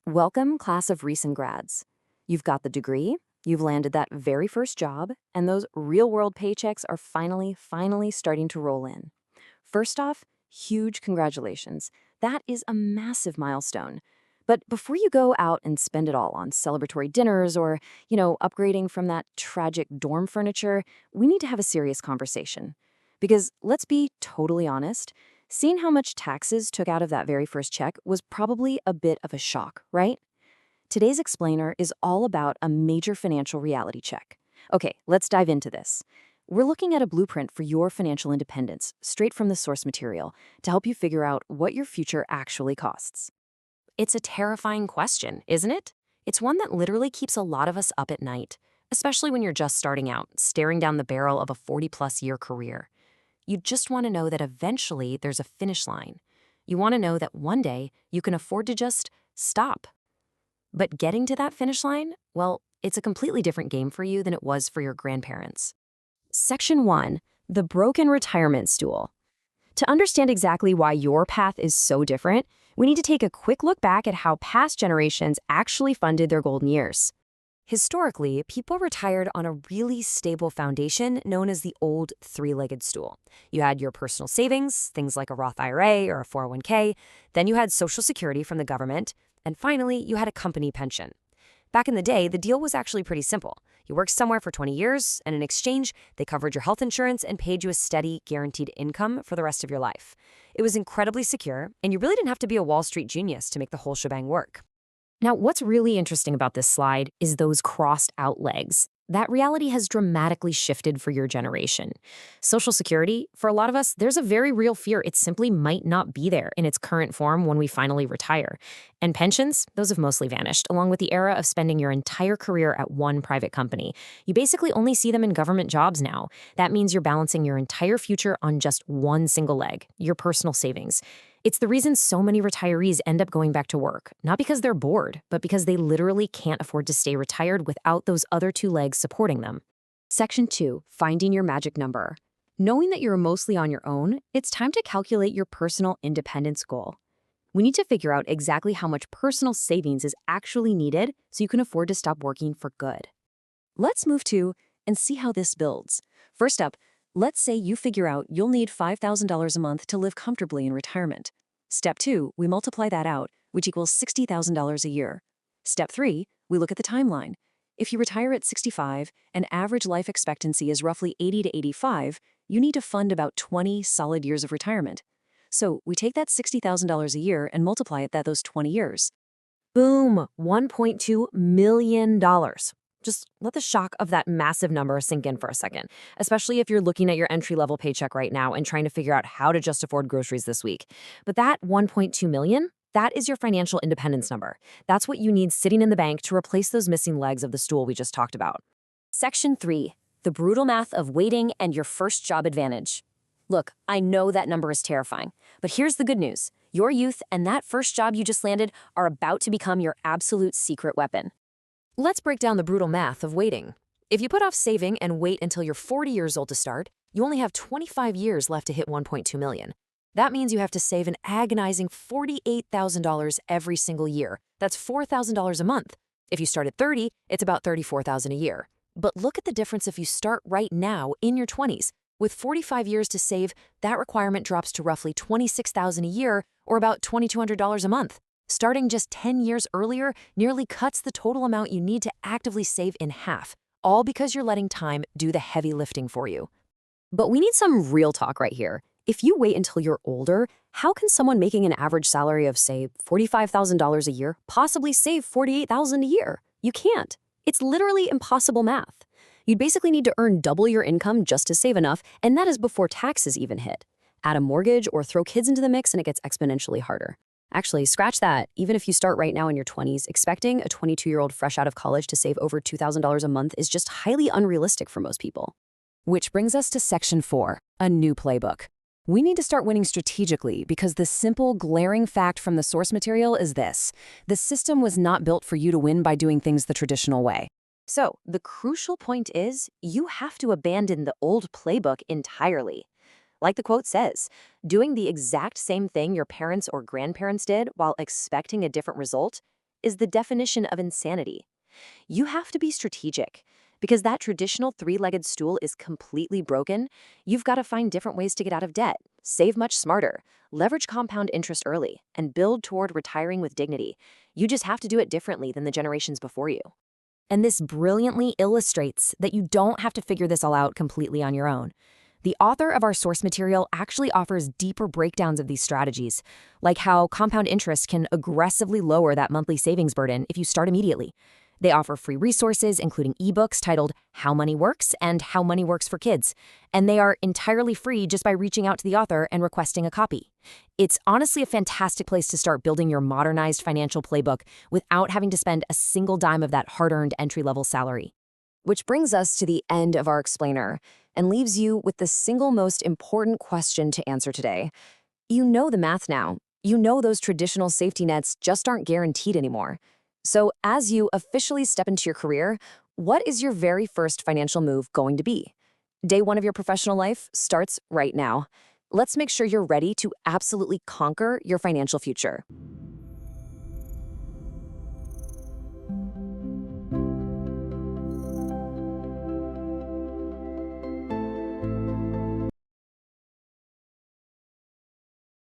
Welcome, class of recent grads. You've got the degree, you've landed that very first job, and those real-world paychecks are finally starting to roll in. First off, huge congratulations. That is a massive milestone. But before you go out and spend it all on celebratory dinners or, upgrading from that tragic dorm furniture, we need to have a serious conversation. Because let's be totally honest, seeing how much taxes took out of that very first check was probably a bit of a shock, right? Today's explainer is all about a major financial reality check. Okay, let's dive into this. We're looking at a blueprint for your financial independence, straight from the source material, to help you figure out what your future actually costs. It's a terrifying question, isn't it? It's one that literally keeps a lot of us up at night, especially when you're just starting out, staring down the barrel of a 40-plus year career. You just want to know that eventually there's a finish line. You want to know that one day you can afford to just stop. But getting to that finish line, well, it's a completely different game for you than it was for your grandparents. Section 1. The Broken Retirement Stool. To understand exactly why your path is so different, we need to take a quick look back at how past generations actually funded their golden years. Historically, people retired on a really stable foundation known as the old three-legged stool. You had your personal savings, things like a Roth IRA or a 401k, then you had Social Security from the government, and finally, you had a company pension. Back in the day, the deal was actually pretty simple. You worked somewhere for 20 years, and in exchange, they covered your health insurance and paid you a steady, guaranteed income for the rest of your life. It was incredibly secure, and you really didn't have to be a Wall Street genius to make the whole shebang work. Now, what's really interesting about this slide is those crossed out legs. That reality has dramatically shifted for your generation. Social Security, for a lot of us, there's a very real fear it simply might not be there in its current form when we finally retire. And pensions, those have mostly vanished, along with the era of spending your entire career at one private company. You basically only see them in government jobs now. That means you're balancing your entire future on just one single leg, your personal savings. It's the reason so many retirees end up going back to work, not because they're bored, but because they literally can't afford to stay retired without those other two legs supporting them. Section 2, Finding Your Magic Number. Knowing that you're mostly on your own, it's time to calculate your personal independence goal. We need to figure out exactly how much personal savings is actually needed so you can afford to stop working for good. Let's move to and see how this builds. First up, let's say you figure out you'll need $5,000 a month to live comfortably in retirement. Step 2, we multiply that out, which equals $60,000 a year. Step 3, we look at the timeline. If you retire at 65 and average life expectancy is roughly 80 to 85, you need to fund about 20 solid years of retirement. So we take that $60,000 a year and multiply it those 20 years. Boom, $1.2 million. Just let the shock of that massive number sink in for a second, especially if you're looking at your entry-level paycheck right now and trying to figure out how to just afford groceries this week. But that 1.2 million, that is your financial independence number. That's what you need sitting in the bank to replace those missing legs of the stool we just talked about. Section 3, the brutal math of waiting and your first job advantage. Look, I know that number is terrifying, but here's the good news. Your youth and that first job you just landed are about to become your absolute secret weapon. Let's break down the brutal math of waiting. If you put off saving and wait until you're 40 years old to start, you only have 25 years left to hit 1.2 million. That means you have to save an agonizing $48,000 every single year. That's $4,000 a month. If you start at 30, it's about $34,000 a year. But look at the difference if you start right now in your 20s. With 45 years to save, that requirement drops to roughly $26,000 a year or about $2,200 a month. Starting just 10 years earlier nearly cuts the total amount you need to actively save in half, all because you're letting time do the heavy lifting for you. But we need some real talk right here. If you wait until you're older, how can someone making an average salary of, say, $45,000 a year possibly save $48,000 a year? You can't. It's literally impossible math. You'd basically need to earn double your income just to save enough, and that is before taxes even hit. Add a mortgage or throw kids into the mix and it gets exponentially harder. Actually, scratch that. Even if you start right now in your 20s, expecting a 22-year-old fresh out of college to save over $2,000 a month is just highly unrealistic for most people. Which brings us to Section 4, a new playbook. We need to start winning strategically because the simple, glaring fact from the source material is this. The system was not built for you to win by doing things the traditional way. So, the crucial point is, you have to abandon the old playbook entirely. Like the quote says, doing the exact same thing your parents or grandparents did while expecting a different result, is the definition of insanity. You have to be strategic. Because that traditional three-legged stool is completely broken, you've got to find different ways to get out of debt, save much smarter, leverage compound interest early, and build toward retiring with dignity. You just have to do it differently than the generations before you. And this brilliantly illustrates that you don't have to figure this all out completely on your own. The author of our source material actually offers deeper breakdowns of these strategies, like how compound interest can aggressively lower that monthly savings burden if you start immediately. They offer free resources, including ebooks titled How Money Works and How Money Works for Kids, and they are entirely free just by reaching out to the author and requesting a copy. It's honestly a fantastic place to start building your modernized financial playbook without having to spend a single dime of that hard-earned entry-level salary. Which brings us to the end of our explainer and leaves you with the single most important question to answer today. You know the math now. You know those traditional safety nets just aren't guaranteed anymore. So as you officially step into your career, what is your very first financial move going to be? Day one of your professional life starts right now. Let's make sure you're ready to absolutely conquer your financial future.